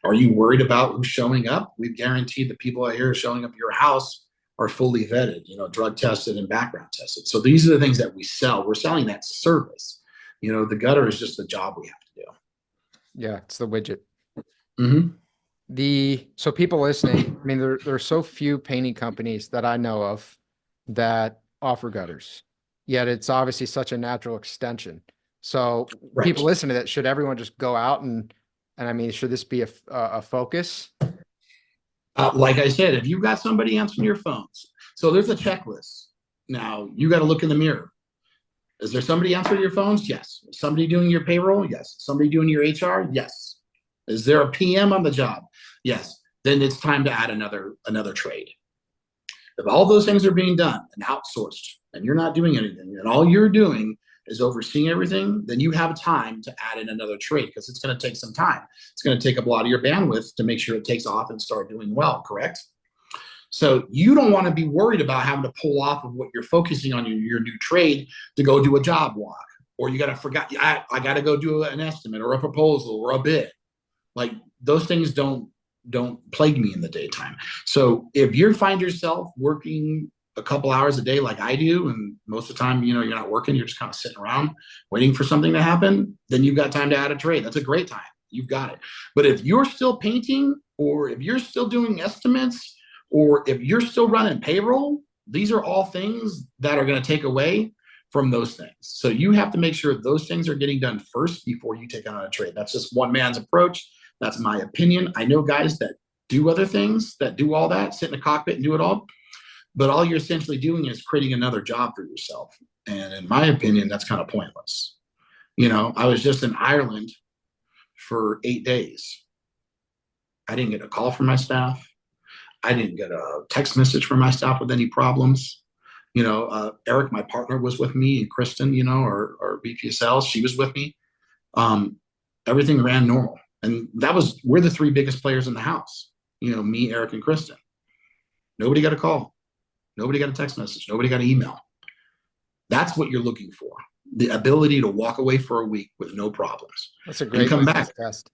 Are you worried about who's showing up? We've guaranteed the people out here showing up at your house are fully vetted, drug tested and background tested. So these are the things that we sell. We're selling that service. The gutter is just the job we have to do. Yeah, it's the widget. Mm-hmm. So people listening, I mean, there are so few painting companies that I know of that offer gutters, yet it's obviously such a natural extension. So Right. People listening to that, should everyone just go out and I mean, should this be a focus? Like I said, if you've got somebody answering your phones, so there's a checklist. Now you got to look in the mirror. Is there somebody answering your phones? Yes. Somebody doing your payroll? Yes. Somebody doing your HR? Yes. Is there a PM on the job? Yes. Then it's time to add another trade. If all those things are being done and outsourced and you're not doing anything and all you're doing is overseeing everything, then you have time to add in another trade because it's going to take some time. It's going to take up a lot of your bandwidth to make sure it takes off and start doing well, correct? So you don't want to be worried about having to pull off of what you're focusing on your new trade to go do a job walk, or you got to forget, I got to go do an estimate or a proposal or a bid. Like those things don't plague me in the daytime. So if you find yourself working a couple hours a day like I do, and most of the time, you're not working, you're just kind of sitting around waiting for something to happen, then you've got time to add a trade. That's a great time. You've got it. But if you're still painting, or if you're still doing estimates, or if you're still running payroll, these are all things that are going to take away from those things. So you have to make sure those things are getting done first before you take on a trade. That's just one man's approach. That's my opinion. I know guys that do other things, that do all that, sit in a cockpit and do it all. But all you're essentially doing is creating another job for yourself. And in my opinion, that's kind of pointless. I was just in Ireland for 8 days. I didn't get a call from my staff. I didn't get a text message from my staff with any problems. Eric, my partner, was with me, and Kristen, our BPSL, she was with me. Everything ran normal. And we're the 3 biggest players in the house. Me, Eric, and Kristen. Nobody got a call. Nobody got a text message. Nobody got an email. That's what you're looking for. The ability to walk away for a week with no problems. That's a great come back. test.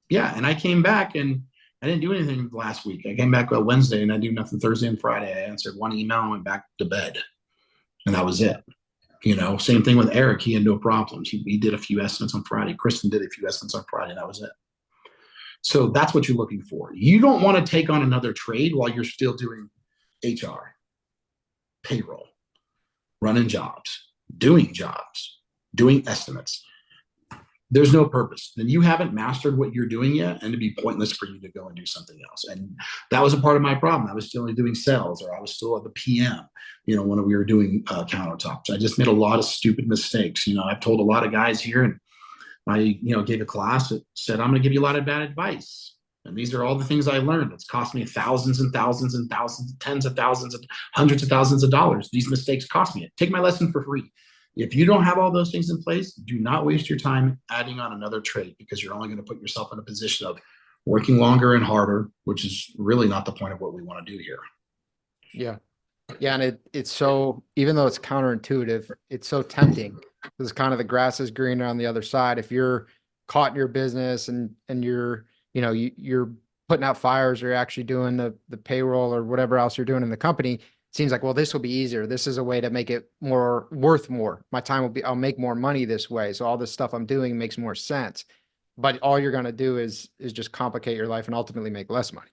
Yeah. And I came back and I didn't do anything last week. I came back on Wednesday and I do nothing Thursday and Friday. I answered one email and went back to bed. And that was it. Same thing with Eric. He had no problems. He did a few estimates on Friday. Kristen did a few estimates on Friday. That was it. So that's what you're looking for. You don't want to take on another trade while you're still doing HR, payroll, running jobs, doing estimates. There's no purpose. Then you haven't mastered what you're doing yet, and it'd be pointless for you to go and do something else. And that was a part of my problem. I was still doing sales, or I was still at the PM, when we were doing countertops. I just made a lot of stupid mistakes. I've told a lot of guys here, and I, gave a class that said, I'm going to give you a lot of bad advice. And these are all the things I learned. It's cost me thousands and thousands and thousands, tens of thousands, and hundreds of thousands of dollars. These mistakes cost me it. Take my lesson for free. If you don't have all those things in place, do not waste your time adding on another trade, because you're only going to put yourself in a position of working longer and harder, which is really not the point of what we want to do here. Yeah. Yeah. And it's so, even though it's counterintuitive, it's so tempting, because kind of the grass is greener on the other side. If you're caught in your business and you're, you're putting out fires, or you're actually doing the payroll or whatever else you're doing in the company, it seems like, well, this will be easier. This is a way to make it worth more. My time I'll make more money this way. So all this stuff I'm doing makes more sense. But all you're going to do is just complicate your life and ultimately make less money.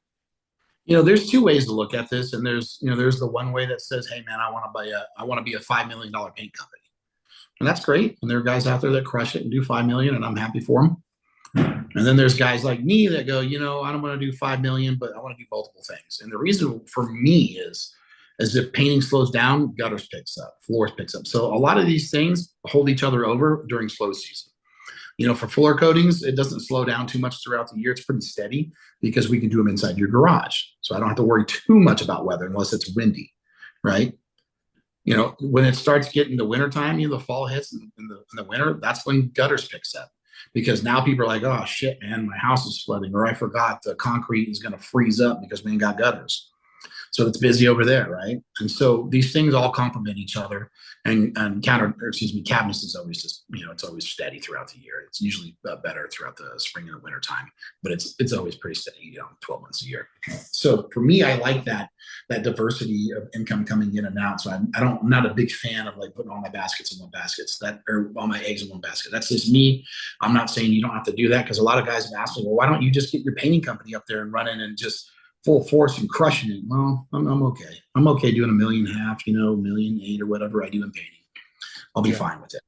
There's 2 ways to look at this. And there's the one way that says, hey man, I want to be a $5 million paint company. And that's great. And there are guys out there that crush it and do 5 million, and I'm happy for them. And then there's guys like me that go, I don't want to do 5 million, but I want to do multiple things. And the reason for me is if painting slows down, gutters picks up, floors picks up. So a lot of these things hold each other over during slow season. For floor coatings, it doesn't slow down too much throughout the year. It's pretty steady because we can do them inside your garage. So I don't have to worry too much about weather unless it's windy, right? When it starts getting the wintertime, the fall hits in the winter, that's when gutters picks up. Because now people are like, oh shit, man, my house is flooding, or I forgot the concrete is going to freeze up because we ain't got gutters. So it's busy over there, right? And so these things all complement each other. And cabinets is always just, it's always steady throughout the year. It's usually better throughout the spring and the winter time, but it's always pretty steady, 12 months a year. So for me, I like that diversity of income coming in and out. So I'm not a big fan of like putting all my baskets in one basket, or all my eggs in one basket. That's just me. I'm not saying you don't have to do that, because a lot of guys have asked me, well, why don't you just get your painting company up there and running and just full force and crushing it? Well, I'm okay. I'm okay doing $1.5 million, $1.8 million or whatever I do in painting. I'll be fine with it.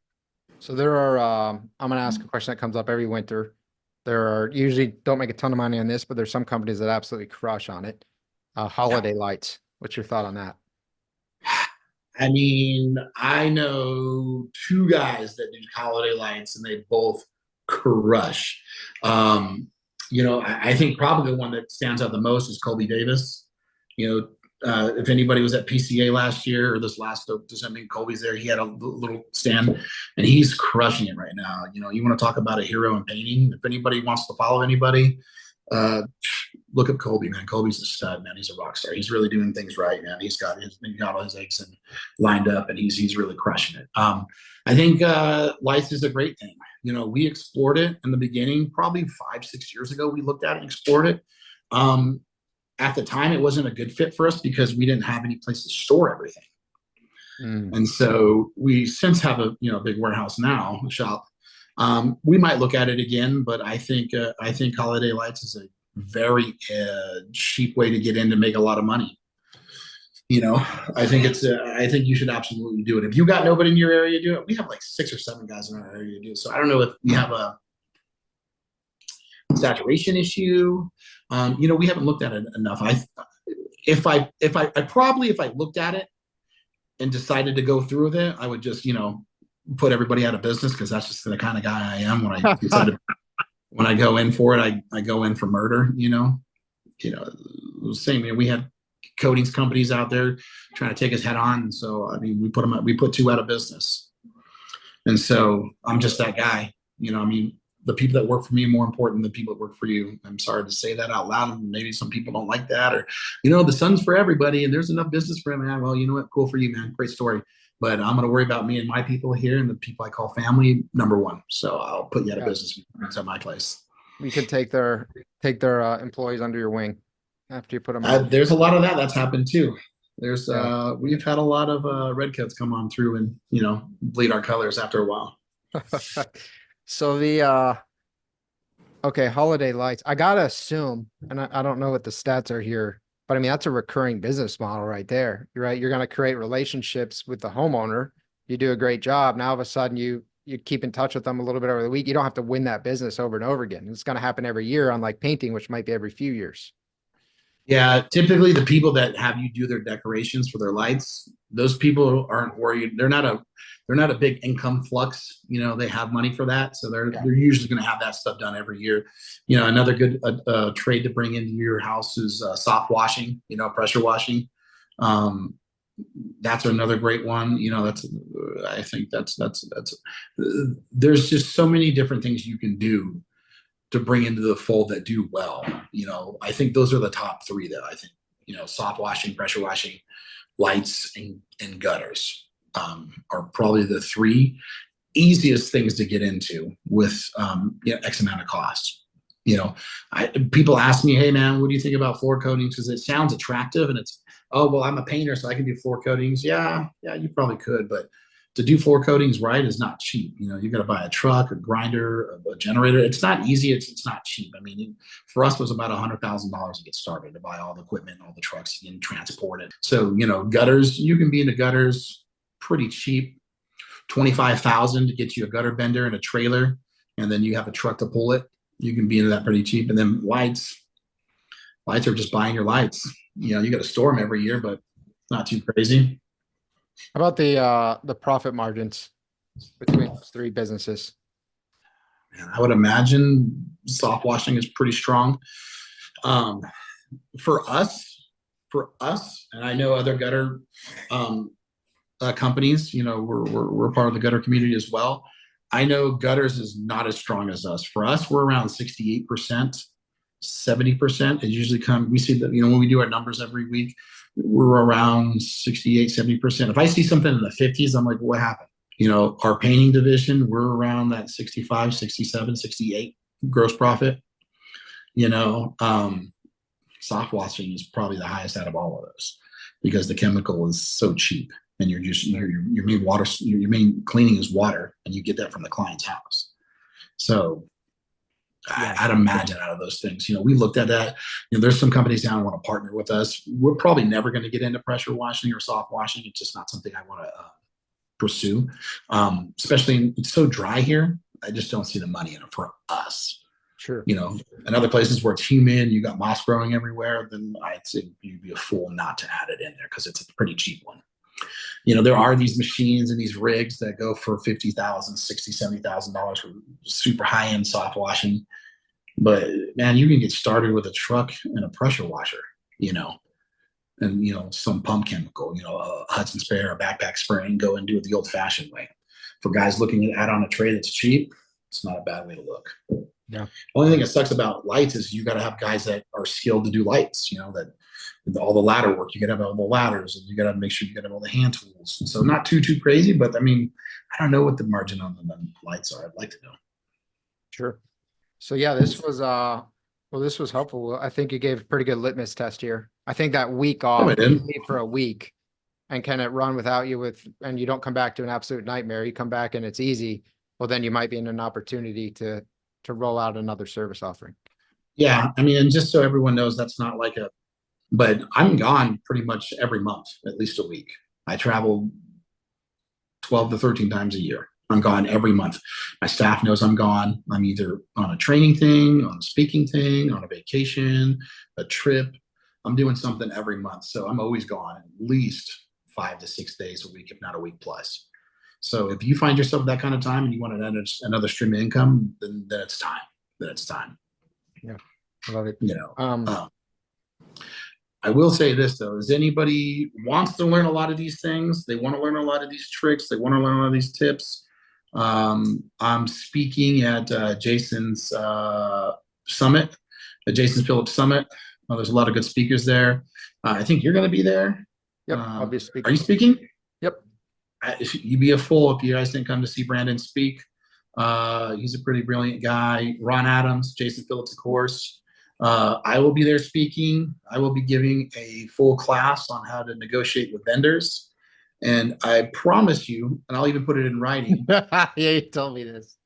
So there are, I'm going to ask a question that comes up every winter. There are usually don't make a ton of money on this, but there's some companies that absolutely crush on it. Holiday lights. What's your thought on that? I mean, I know 2 guys that do holiday lights and they both crush. I think probably the one that stands out the most is Colby Davis. If anybody was at PCA last year or this last, I mean, Colby's there. He had a little stand, and he's crushing it right now. You want to talk about a hero in painting? If anybody wants to follow anybody, uh, look up Colby, man. Colby's a stud, man. He's a rock star. He's really doing things right, man. He got all his eggs lined up, and he's really crushing it. I think lights is a great thing. We explored it in the beginning, probably 5-6 years ago. We looked at it and explored it. At the time, it wasn't a good fit for us because we didn't have any place to store everything. And so we since have a big warehouse now, a shop. We might look at it again, but I think Holiday Lights is a very cheap way to get in to make a lot of money. I think I think you should absolutely do it. If you got nobody in your area, do it. We have like 6 or 7 guys in our area do it. So I don't know if we have a saturation issue. We haven't looked at it enough. If I looked at it and decided to go through with it, I would just, put everybody out of business, because that's just the kind of guy I am. When I go in for it, I go in for murder, same, we had coatings companies out there trying to take us head on. And so, I mean, we put 2 out of business. And so I'm just that guy, the people that work for me are more important than the people that work for you. I'm sorry to say that out loud. Maybe some people don't like that, or, the sun's for everybody and there's enough business for him. Man. Well, you know what? Cool for you, man. Great story. But I'm going to worry about me and my people here, and the people I call family, number one. So I'll put you out of business at my place. You could take their employees under your wing after you put them. There's a lot of that's happened too. We've had a lot of redcoats come on through and, bleed our colors after a while. So okay, Holiday Lights, I gotta assume, and I don't know what the stats are here, but I mean, that's a recurring business model right there. You're right. You're going to create relationships with the homeowner. You do a great job. Now, all of a sudden, you keep in touch with them a little bit over the week. You don't have to win that business over and over again. It's going to happen every year, unlike painting, which might be every few years. Yeah, typically the people that have you do their decorations for their lights, those people aren't worried. They're not a big income flux. They have money for that, so they're usually going to have that stuff done every year. Another good trade to bring into your house is soft washing. Pressure washing. That's another great one. I think that's. There's just so many different things you can do to bring into the fold that do well. I think those are the top 3 that I think, soft washing, pressure washing, lights, and gutters are probably the 3 easiest things to get into with X amount of cost. People ask me, hey man, what do you think about floor coatings? Because it sounds attractive, and it's, oh, well, I'm a painter, so I can do floor coatings. Yeah, you probably could, but to do floor coatings right is not cheap. You got to buy a truck, a grinder, a generator. It's not easy. It's not cheap. I mean, for us, it was about $100,000 to get started, to buy all the equipment, all the trucks, and transport it. So, gutters, you can be into gutters pretty cheap. $25,000 to get you a gutter bender and a trailer, and then you have a truck to pull it. You can be into that pretty cheap. And then lights are just buying your lights. You got to store them every year, but not too crazy. How about the profit margins between those 3 businesses? And I would imagine soft washing is pretty strong. For us, and I know other gutter companies, we're part of the gutter community as well. I know gutters is not as strong as us. For us, we're around 68%, 70%. It usually we see that, when we do our numbers every week, we're around 68, 70%. If I see something in the 50s, I'm like, what happened? Our painting division, we're around that 65, 67, 68 gross profit. Soft washing is probably the highest out of all of those, because the chemical is so cheap, and your main cleaning is water, and you get that from the client's house. So I'd imagine out of those things, we looked at that. There's some companies now want to partner with us. We're probably never going to get into pressure washing or soft washing. It's just not something I want to pursue. Especially, it's so dry here. I just don't see the money in it for us. Sure. In other places where it's humid, you got moss growing everywhere, then I'd say you'd be a fool not to add it in there, because it's a pretty cheap one. There are these machines and these rigs that go for $50,000, $60,000, $70,000 for super high-end soft washing. But man, you can get started with a truck and a pressure washer, you know, and some pump chemical, a Hudson spray or a backpack spray, and go and do it the old-fashioned way. For guys looking at add on a tray that's cheap, it's not a bad way to look. Yeah. Only thing that sucks about lights is you got to have guys that are skilled to do lights. That all the ladder work, you got to have all the ladders, and you got to make sure you got all the hand tools. So not too crazy, but I mean, I don't know what the margin on the lights are. I'd like to know. Sure. So yeah, this was helpful. I think you gave a pretty good litmus test here. I think that week off, I if you did. leave for a week and can it run without you and you don't come back to an absolute nightmare, you come back and it's easy, well, then you might be in an opportunity to roll out another service offering. Yeah, I mean, and just so everyone knows, that's not like but I'm gone pretty much every month, at least a week. I travel 12 to 13 times a year. I'm gone every month. My staff knows I'm gone. I'm either on a training thing, on a speaking thing, on a vacation, a trip. I'm doing something every month. So I'm always gone at least 5 to 6 days a week, if not a week plus. So if you find yourself that kind of time and you want another stream of income, then it's time. Then it's time. Yeah, I love it. I will say this though: is anybody wants to learn a lot of these things? They want to learn a lot of these tricks. They want to learn a lot of these tips. I'm speaking at Jason's summit, the Jason Phillips Summit. There's a lot of good speakers there. I think you're going to be there. Yep, I'll be speaking. Are you speaking? Yep. You'd be a fool if you guys didn't come to see Brandon speak. He's a pretty brilliant guy. Ron Adams, Jason Phillips, of course. I will be there speaking. I will be giving a full class on how to negotiate with vendors. And I promise you, and I'll even put it in writing. Yeah, you told me this.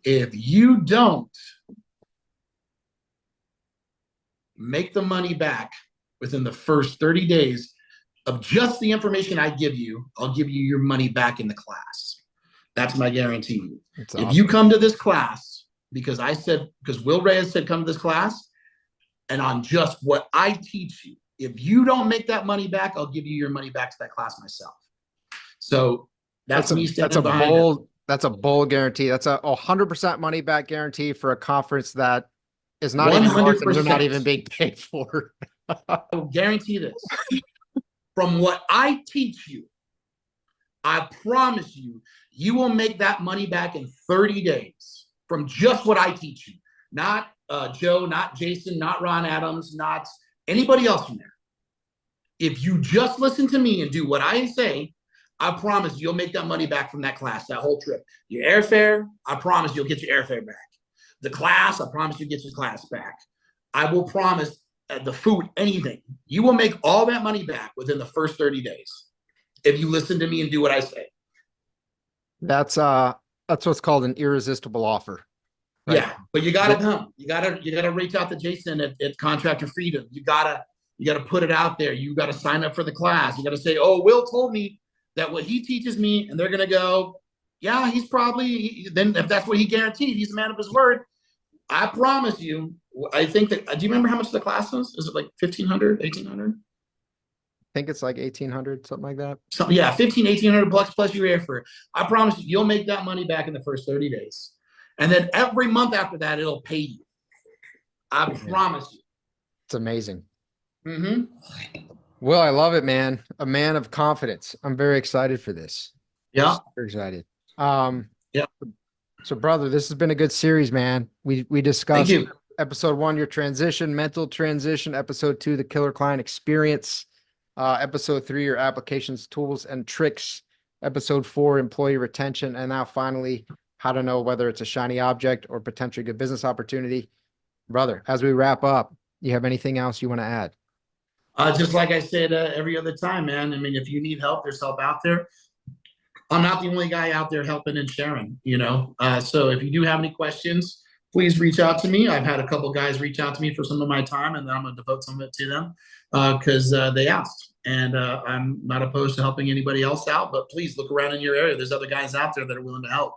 If you don't make the money back within the first 30 days of just the information I give you, I'll give you your money back in the class. That's my guarantee. That's if awesome. you come to this class, because Will Reyes said come to this class, and on just what I teach you, if you don't make that money back, I'll give you your money back to that class myself. So that's me standing behind it. That's a bold guarantee. That's a 100% money back guarantee for a conference that is not even worth and you're not even being paid for. I will guarantee this. From what I teach you, I promise you, you will make that money back in 30 days from just what I teach you. Not Joe, not Jason, not Ron Adams, not anybody else in there. If you just listen to me and do what I say, I promise you'll make that money back from that class, that whole trip. Your airfare, I promise you'll get your airfare back. The class, I promise you'll get your class back. I will promise the food, anything. You will make all that money back within the first 30 days if you listen to me and do what I say. That's what's called an irresistible offer. Right? Yeah, but you gotta come. You gotta reach out to Jason at Contractor Freedom. You gotta put it out there. You gotta sign up for the class. You gotta say, oh, Will told me that what he teaches me, and they're gonna go, yeah, he's probably, then if that's what he guaranteed, he's a man of his word. I promise you, I think that, do you remember how much the class was? Is it like 1,500, 1,800? I think it's like 1,800, something like that. So, yeah, 1,100 bucks plus your airfare. I promise you, you'll make that money back in the first 30 days. And then every month after that, it'll pay you. I promise you. It's amazing. Mm-hmm. Well, I love it, man. A man of confidence. I'm very excited for this. Yeah. Super excited. Yeah. So, brother, this has been a good series, man. We discussed episode 1, your transition, mental transition. Episode 2, the killer client experience. Episode 3, your applications, tools, and tricks. Episode 4, employee retention. And now finally, how to know whether it's a shiny object or potentially good business opportunity. Brother, as we wrap up, you have anything else you want to add? Just like I said every other time, man. I mean, if you need help, there's help out there. I'm not the only guy out there helping and sharing, So if you do have any questions, please reach out to me. I've had a couple guys reach out to me for some of my time, and then I'm going to devote some of it to them because they asked. And I'm not opposed to helping anybody else out, but please look around in your area. There's other guys out there that are willing to help.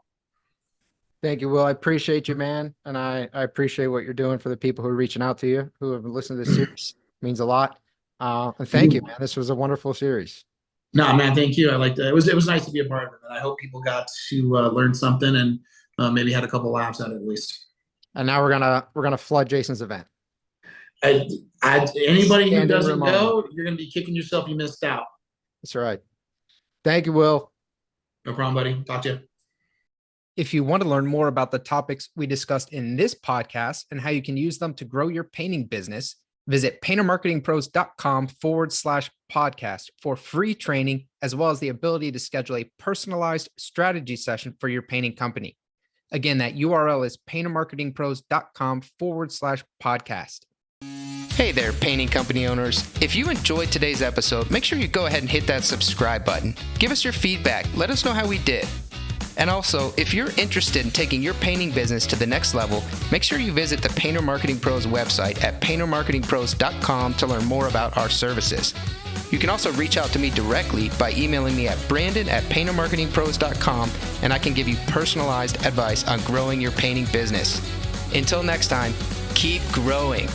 Thank you, Will. I appreciate you, man. And I appreciate what you're doing for the people who are reaching out to you, who have listened to this series. It means a lot. And thank you, man. This was a wonderful series. No, man, thank you. I liked it. It was nice to be a part of it. And I hope people got to learn something and maybe had a couple laughs at it at least. And now we're gonna flood Jason's event. Anybody who Standing doesn't room go, you're going to be kicking yourself. You missed out. That's right. Thank you, Will. No problem, buddy. Talk to you. If you want to learn more about the topics we discussed in this podcast and how you can use them to grow your painting business, visit paintermarketingpros.com/podcast for free training, as well as the ability to schedule a personalized strategy session for your painting company. Again, that URL is paintermarketingpros.com/podcast. Hey there, painting company owners. If you enjoyed today's episode, make sure you go ahead and hit that subscribe button. Give us your feedback. Let us know how we did. And also, if you're interested in taking your painting business to the next level, make sure you visit the Painter Marketing Pros website at paintermarketingpros.com to learn more about our services. You can also reach out to me directly by emailing me at brandon@paintermarketingpros.com, and I can give you personalized advice on growing your painting business. Until next time, keep growing.